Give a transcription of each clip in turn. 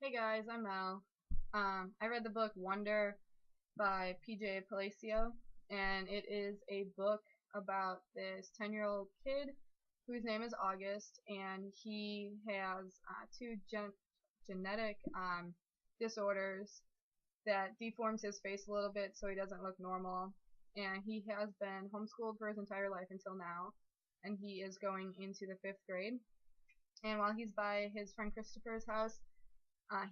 Hey guys, I'm Mel. I read the book Wonder by PJ Palacio, and it is a book about this 10-year-old kid whose name is August, and he has two genetic disorders that deforms his face a little bit so he doesn't look normal. And he has been homeschooled for his entire life until now, and he is going into the 5th grade. And while he's by his friend Christopher's house,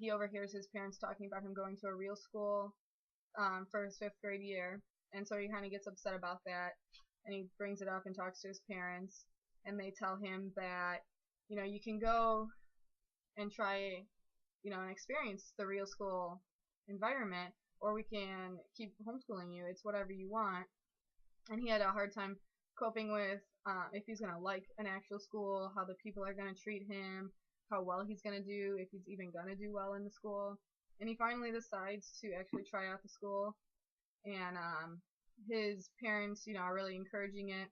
he overhears his parents talking about him going to a real school for his 5th grade year, and so he kind of gets upset about that, and he brings it up and talks to his parents, and they tell him that you can go and try and experience the real school environment, or we can keep homeschooling you. It's whatever you want. And he had a hard time coping with if he's gonna like an actual school, how the people are gonna treat him, how well he's gonna do, if he's even gonna do well in the school. And he finally decides to actually try out the school, and his parents, are really encouraging it,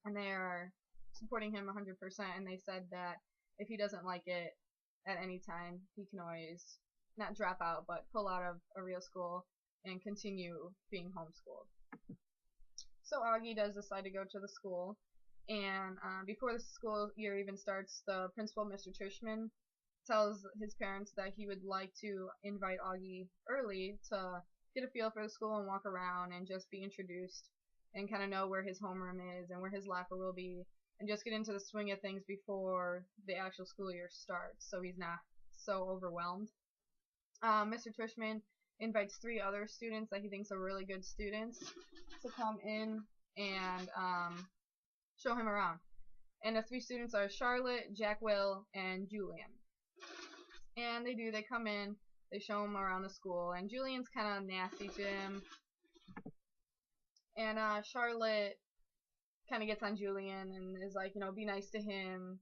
and they are supporting him 100%. And they said that if he doesn't like it at any time, he can always not drop out, but pull out of a real school and continue being homeschooled. So Augie does decide to go to the school, and before the school year even starts, the principal, Mr. Trishman, tells his parents that he would like to invite Augie early to get a feel for the school and walk around and just be introduced and kind of know where his homeroom is and where his locker will be, and just get into the swing of things before the actual school year starts, so he's not so overwhelmed. Mr. Trishman invites 3 other students that he thinks are really good students to come in and show him around. And the 3 students are Charlotte, Jack Will, and Julian. And they come in, they show him around the school, and Julian's kind of nasty to him. And Charlotte kind of gets on Julian and is like, be nice to him.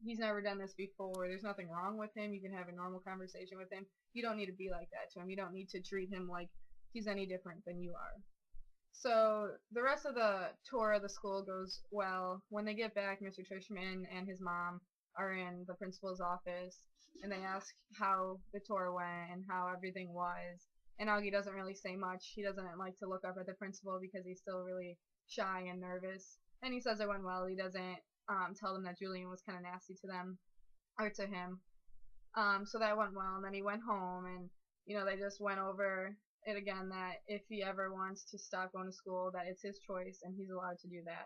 He's never done this before. There's nothing wrong with him. You can have a normal conversation with him. You don't need to be like that to him. You don't need to treat him like he's any different than you are. So the rest of the tour of the school goes well. When they get back, Mr. Trishman and his mom are in the principal's office, and they ask how the tour went and how everything was. And Augie doesn't really say much. He doesn't like to look up at the principal because he's still really shy and nervous. And he says it went well. He doesn't tell them that Julian was kind of nasty to them or to him. So that went well. And then he went home, and they just went over it again, that if he ever wants to stop going to school, that it's his choice and he's allowed to do that.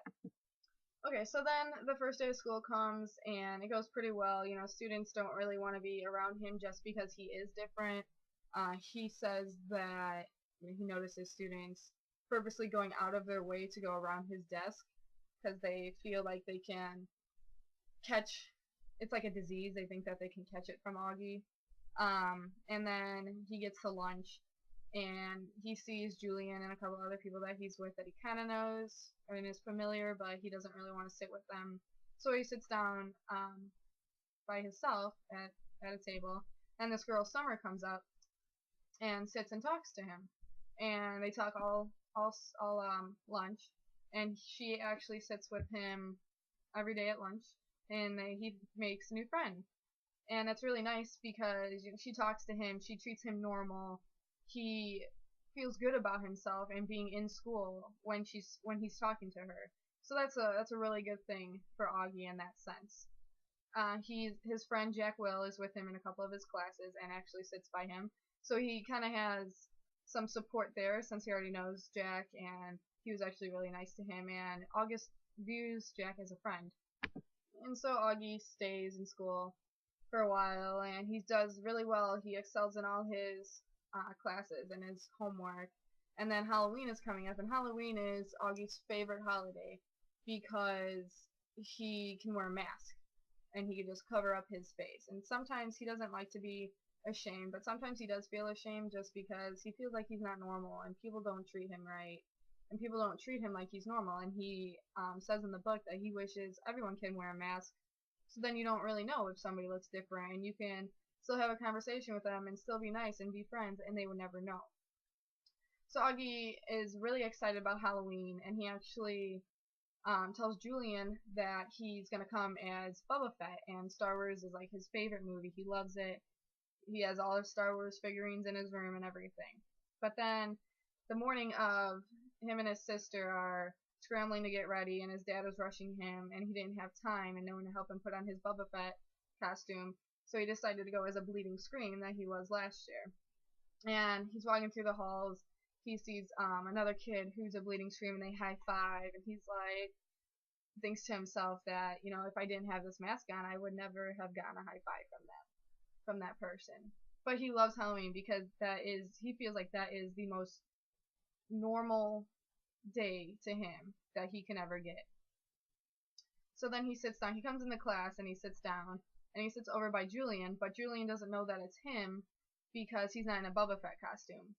Okay, so then the first day of school comes, and it goes pretty well. Students don't really want to be around him just because he is different. He says that he notices students purposely going out of their way to go around his desk because they feel like they can catch, it's like a disease. They think that they can catch it from Augie. And then he gets to lunch, and he sees Julian and a couple other people that he's with that he kind of knows and is familiar, but he doesn't really want to sit with them. So he sits down by himself at a table, and this girl Summer comes up and sits and talks to him, and they talk all lunch, and she actually sits with him every day at lunch, and he makes a new friend. And it's really nice because she talks to him, she treats him normal, he feels good about himself and being in school when he's talking to her. So that's a really good thing for Augie in that sense. His friend Jack Will is with him in a couple of his classes and actually sits by him, so he kind of has some support there since he already knows Jack, and he was actually really nice to him, and August views Jack as a friend. And so Augie stays in school for a while, and he does really well. He excels in all his classes and his homework. And then Halloween is coming up, and Halloween is Augie's favorite holiday because he can wear a mask and he can just cover up his face. And sometimes he doesn't like to be ashamed, but sometimes he does feel ashamed just because he feels like he's not normal and people don't treat him right. And people don't treat him like he's normal. And he says in the book that he wishes everyone can wear a mask, so then you don't really know if somebody looks different, and you can still have a conversation with them and still be nice and be friends, and they would never know. So Augie is really excited about Halloween, and he actually tells Julian that he's going to come as Boba Fett, and Star Wars is like his favorite movie. He loves it, He has all his Star Wars figurines in his room and everything. But then the morning of, him and his sister are scrambling to get ready, and his dad was rushing him, and he didn't have time and no one to help him put on his Boba Fett costume, so he decided to go as a bleeding scream that he was last year. And he's walking through the halls. He sees another kid who's a bleeding scream, and they high five, and he's like, thinks to himself that, if I didn't have this mask on, I would never have gotten a high five from that person. But he loves Halloween because he feels like that is the most normal day to him that he can ever get. So then he sits down. He comes into class and he sits down, and he sits over by Julian, but Julian doesn't know that it's him because he's not in a Boba Fett costume.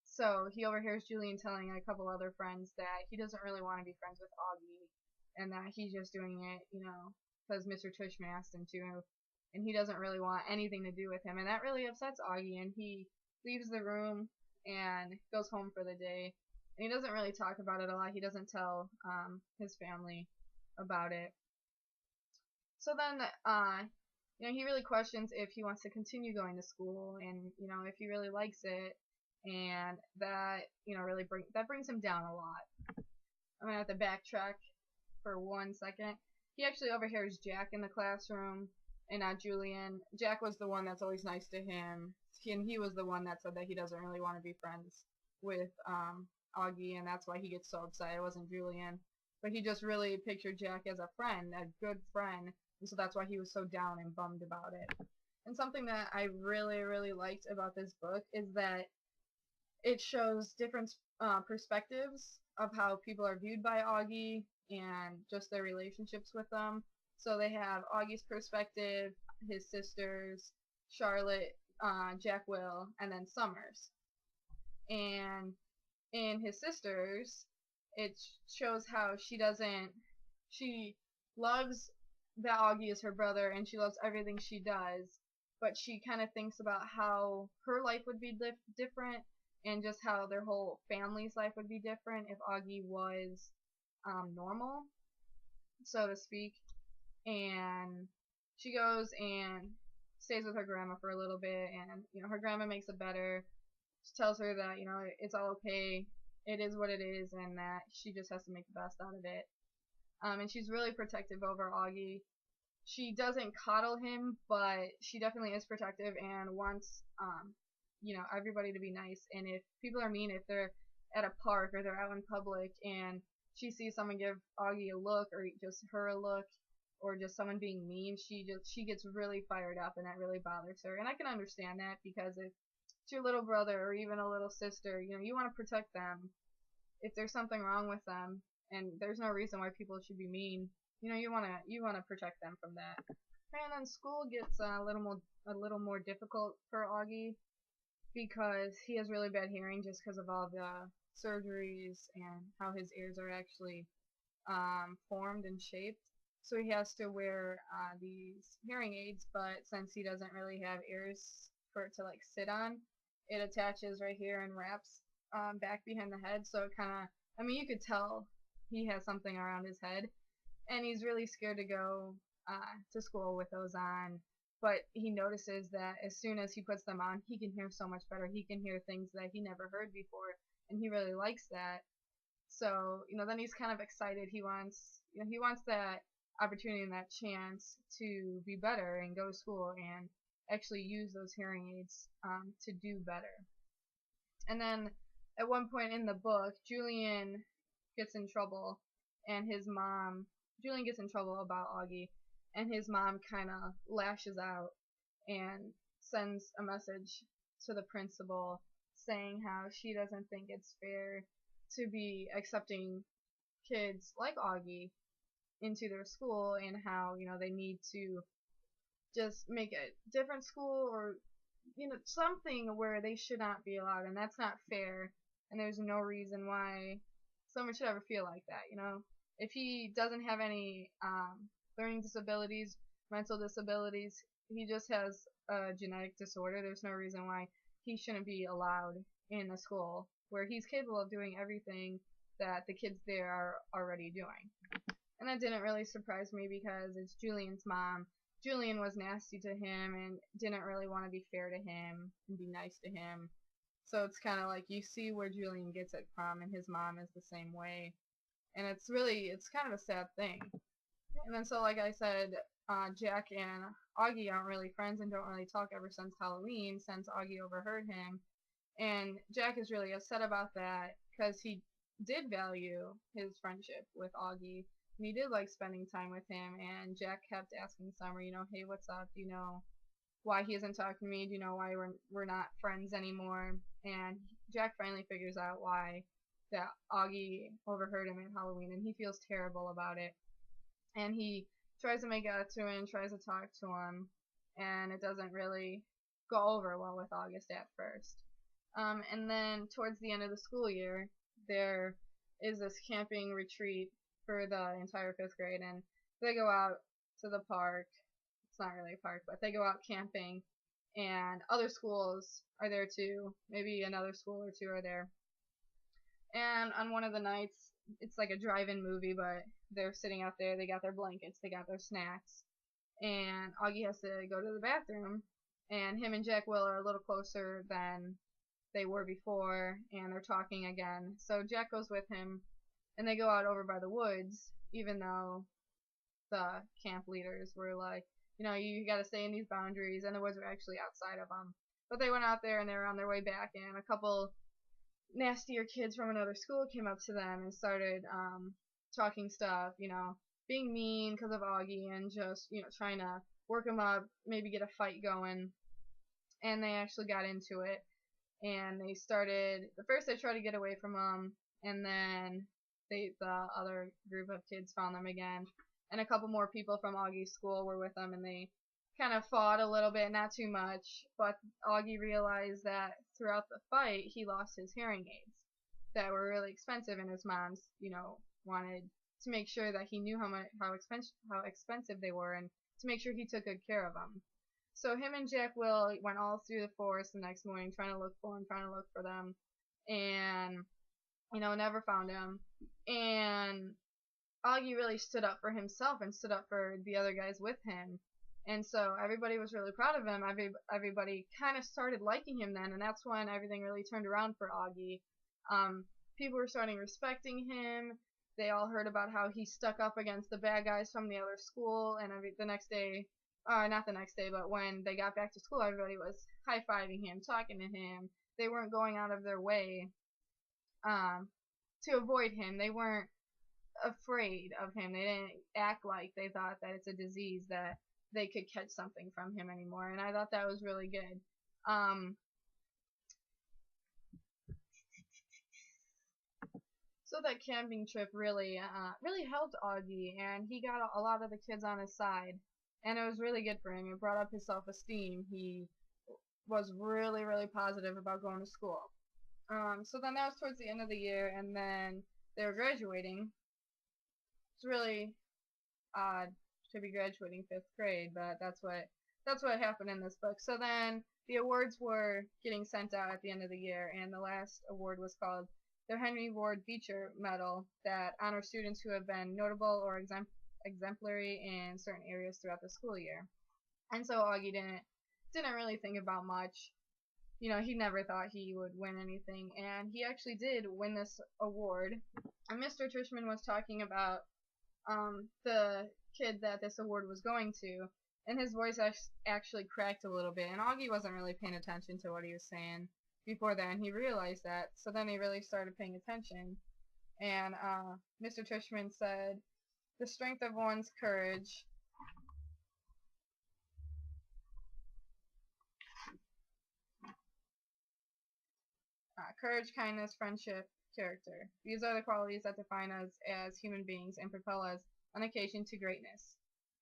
So he overhears Julian telling a couple other friends that he doesn't really want to be friends with Augie, and that he's just doing it, because Mr. Tushman asked him to, and he doesn't really want anything to do with him, and that really upsets Augie, and he leaves the room and goes home for the day. And he doesn't really talk about it a lot. He doesn't tell his family about it. So then, he really questions if he wants to continue going to school, and if he really likes it, and that really brings him down a lot. I'm gonna have to backtrack for 1 second. He actually overhears Jack in the classroom, and not Julian. Jack was the one that's always nice to him, and he was the one that said that he doesn't really want to be friends with Augie, and that's why he gets so upset. It wasn't Julian, but he just really pictured Jack as a friend, a good friend, and so that's why he was so down and bummed about it. And something that I really, really liked about this book is that it shows different perspectives of how people are viewed by Augie and just their relationships with them. So they have Augie's perspective, his sisters, Charlotte, Jack Will, and then Summers. And in his sisters, it shows how she loves that Augie is her brother, and she loves everything she does, but she kind of thinks about how her life would be different, and just how their whole family's life would be different if Augie was normal, so to speak. And she goes and stays with her grandma for a little bit, and her grandma makes it better. She tells her that it's all okay, it is what it is, and that she just has to make the best out of it. And she's really protective over Augie. She doesn't coddle him, but she definitely is protective and wants everybody to be nice. And if people are mean, if they're at a park or they're out in public and she sees someone give Augie a look, or just her a look, or just someone being mean, she gets really fired up, and that really bothers her. And I can understand that, because if it's your little brother or even a little sister, you want to protect them. If there's something wrong with them, and there's no reason why people should be mean, you wanna protect them from that. And then school gets a little more difficult for Augie, because he has really bad hearing just because of all the surgeries and how his ears are actually formed and shaped. So he has to wear these hearing aids, but since he doesn't really have ears for it to sit on, it attaches right here and wraps back behind the head. So it kind of, you could tell he has something around his head, and he's really scared to go to school with those on. But he notices that as soon as he puts them on, he can hear so much better. He can hear things that he never heard before, and he really likes that. So, then he's kind of excited. He wants that opportunity and that chance to be better and go to school and actually use those hearing aids to do better. And then at one point in the book, Julian gets in trouble, and Julian gets in trouble about Augie, and his mom kind of lashes out and sends a message to the principal saying how she doesn't think it's fair to be accepting kids like Augie into their school, and how they need to just make a different school, or something where they should not be allowed, and that's not fair, and there's no reason why someone should ever feel like that. If he doesn't have any learning disabilities, mental disabilities, he just has a genetic disorder, there's no reason why he shouldn't be allowed in a school where he's capable of doing everything that the kids there are already doing. And that didn't really surprise me, because it's Julian's mom, Julian was nasty to him and didn't really want to be fair to him and be nice to him. So it's kind of like you see where Julian gets it from, and his mom is the same way. And it's kind of a sad thing. And then so like I said, Jack and Augie aren't really friends and don't really talk ever since Halloween, since Augie overheard him. And Jack is really upset about that because he did value his friendship with Augie. And he did like spending time with him. And Jack kept asking Summer, hey, what's up? Do you know why he isn't talking to me? Do you know why we're not friends anymore? And Jack finally figures out why that Augie overheard him at Halloween, and he feels terrible about it. And he tries to make it out to him, tries to talk to him, and it doesn't really go over well with August at first. And then towards the end of the school year, there is this camping retreat for the entire 5th grade, and they go out to the park. It's not really a park, but they go out camping, and other schools are there too. Maybe another school or two are there. And on one of the nights, it's like a drive-in movie, but they're sitting out there, they got their blankets, they got their snacks, and Augie has to go to the bathroom, and him and Jack Will are a little closer than they were before, and they're talking again. So Jack goes with him, and they go out over by the woods, even though the camp leaders were like, you gotta stay in these boundaries, and the woods were actually outside of them. But they went out there, and they were on their way back, and a couple nastier kids from another school came up to them and started talking stuff, being mean because of Augie, and just, trying to work him up, maybe get a fight going. And they actually got into it, and they started, first they tried to get away from him, and then the other group of kids found them again, and a couple more people from Augie's school were with them, and they kind of fought a little bit, not too much, but Augie realized that throughout the fight he lost his hearing aids that were really expensive, and his mom's, wanted to make sure that he knew how expensive they were, and to make sure he took good care of them. So him and Jack Will went all through the forest the next morning trying to look for them, and never found him. And Augie really stood up for himself and stood up for the other guys with him. And so everybody was really proud of him. Everybody kind of started liking him then, and that's when everything really turned around for Augie. People were starting respecting him. They all heard about how he stuck up against the bad guys from the other school, and the next day, not the next day, but when they got back to school, everybody was high-fiving him, talking to him. They weren't going out of their way to avoid him. They weren't afraid of him. They didn't act like they thought that it's a disease that they could catch something from him anymore, and I thought that was really good. So that camping trip really helped Augie, and he got a lot of the kids on his side, and it was really good for him. It brought up his self-esteem. He was really, really positive about going to school. So then that was towards the end of the year, and then they were graduating. It's really odd to be graduating 5th grade, but that's what happened in this book. So then the awards were getting sent out at the end of the year, and the last award was called the Henry Ward Beecher Medal, that honors students who have been notable or exemplary in certain areas throughout the school year. And so Augie didn't really think about much. He never thought he would win anything, and he actually did win this award. And Mr. Trishman was talking about the kid that this award was going to, and his voice actually cracked a little bit, and Augie wasn't really paying attention to what he was saying before then. He realized that, so then he really started paying attention, and Mr. Trishman said, "The strength of one's courage courage, kindness, friendship, character. These are the qualities that define us as human beings and propel us on occasion to greatness.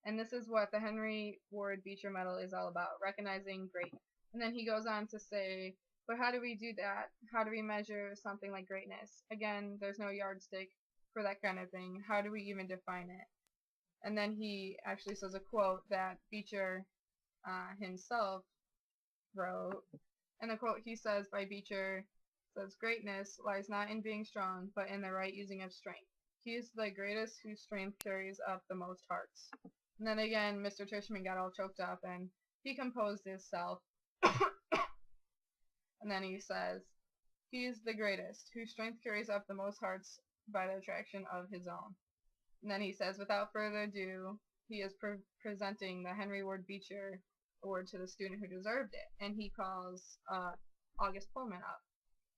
And this is what the Henry Ward Beecher Medal is all about, recognizing greatness." And then he goes on to say, but how do we do that? How do we measure something like greatness? Again, there's no yardstick for that kind of thing. How do we even define it? And then he actually says a quote that Beecher himself wrote. And the quote he says by Beecher says, "Greatness lies not in being strong, but in the right using of strength. He is the greatest whose strength carries up the most hearts." And then again, Mr. Tushman got all choked up and he composed himself. And then he says, "He is the greatest, whose strength carries up the most hearts by the attraction of his own." And then he says, "Without further ado, he is presenting the Henry Ward Beecher Award to the student who deserved it." And he calls August Pullman up.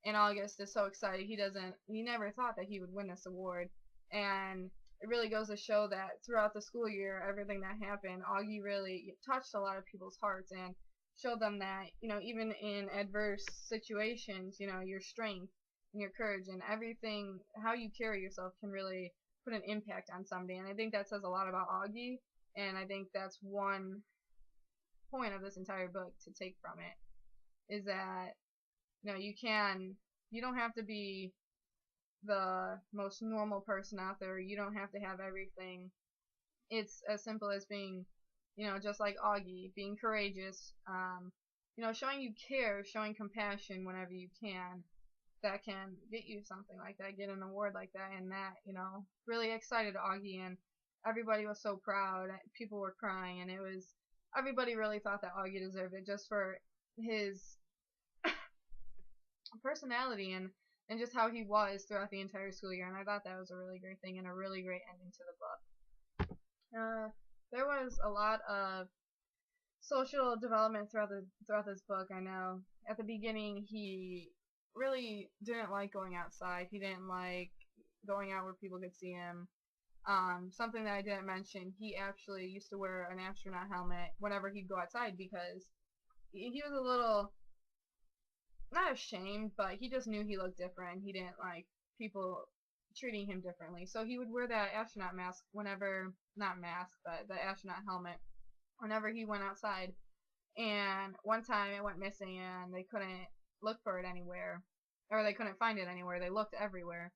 And August is so excited. He never thought that he would win this award. And it really goes to show that throughout the school year, everything that happened, Augie really touched a lot of people's hearts and showed them that, even in adverse situations, your strength and your courage and everything, how you carry yourself can really put an impact on somebody. And I think that says a lot about Augie, and I think that's one point of this entire book to take from it, is that, you don't have to be the most normal person out there. You don't have to have everything. It's as simple as being, just like Augie, being courageous, showing you care, showing compassion whenever you can. That can get you something like that, get an award like that, and that, really excited Augie, and everybody was so proud. People were crying, and everybody really thought that Augie deserved it just for his personality and just how he was throughout the entire school year. And I thought that was a really great thing and a really great ending to the book. There was a lot of social development throughout this book. I know at the beginning he really didn't like going outside. He didn't like going out where people could see him. Something that I didn't mention, he actually used to wear an astronaut helmet whenever he'd go outside because he was a little, not ashamed, but he just knew he looked different. He didn't like people treating him differently. So he would wear that astronaut mask whenever, not mask, but the astronaut helmet whenever he went outside. And one time it went missing and they couldn't look for it anywhere, or they couldn't find it anywhere. They looked everywhere.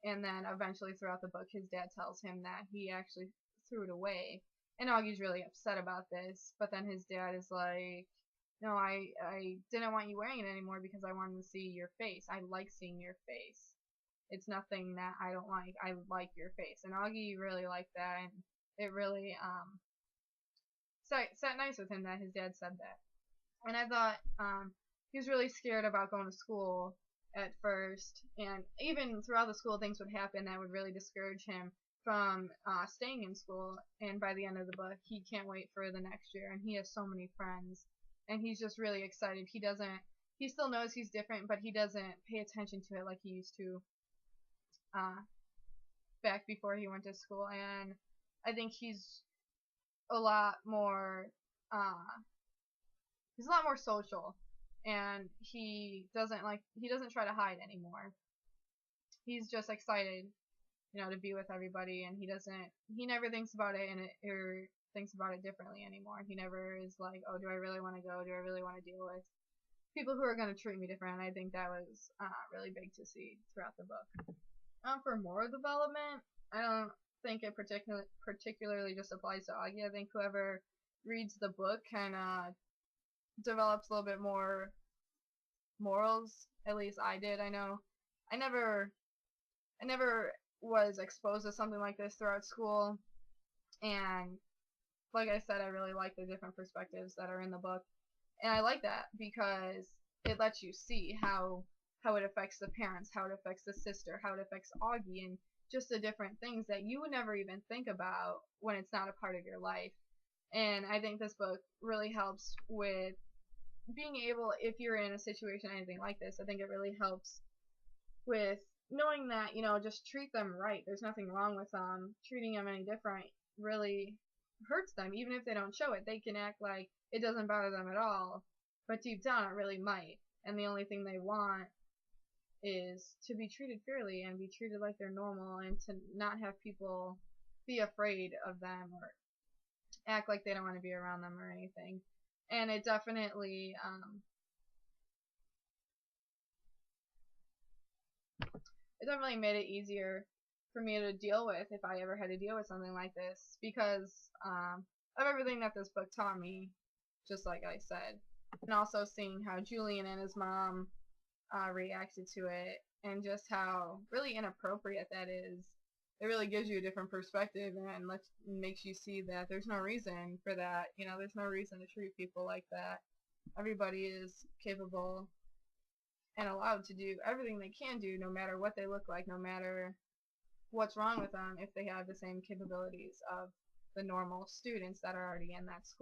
And then eventually throughout the book, his dad tells him that he actually threw it away. And Augie's really upset about this, but then his dad is like, "No, I didn't want you wearing it anymore because I wanted to see your face. I like seeing your face. It's nothing that I don't like. I like your face." And Augie really liked that, and it really sat nice with him that his dad said that. And I thought he was really scared about going to school at first, and even throughout the school things would happen that would really discourage him from staying in school. And by the end of the book, he can't wait for the next year, and he has so many friends, and he's just really excited. He still knows he's different, but he doesn't pay attention to it like he used to back before he went to school. And I think he's a lot more social, and he doesn't try to hide anymore. He's just excited, to be with everybody, and he never thinks about it or thinks about it differently anymore. He never is like, "Oh, do I really want to go? Do I really want to deal with people who are going to treat me different?" And I think that was really big to see throughout the book. For moral development, I don't think it particularly just applies to Augie. I think whoever reads the book kind of develops a little bit more morals. At least I did. I know I never was exposed to something like this throughout school, and like I said, I really like the different perspectives that are in the book, and I like that because it lets you see how it affects the parents, how it affects the sister, how it affects Augie, and just the different things that you would never even think about when it's not a part of your life. And I think this book really helps with being able, if you're in a situation, anything like this, I think it really helps with knowing that, just treat them right. There's nothing wrong with treating them any different really hurts them. Even if they don't show it, they can act like it doesn't bother them at all, but deep down it really might. And the only thing they want is to be treated fairly and be treated like they're normal, and to not have people be afraid of them or act like they don't want to be around them or anything. And it definitely made it easier for me to deal with if I ever had to deal with something like this, because of everything that this book taught me, just like I said. And also seeing how Julian and his mom reacted to it, and just how really inappropriate that is. it really gives you a different perspective and makes you see that there's no reason for that. There's no reason to treat people like that. Everybody is capable and allowed to do everything they can do, no matter what they look like, no matter what's wrong with them, if they have the same capabilities of the normal students that are already in that school.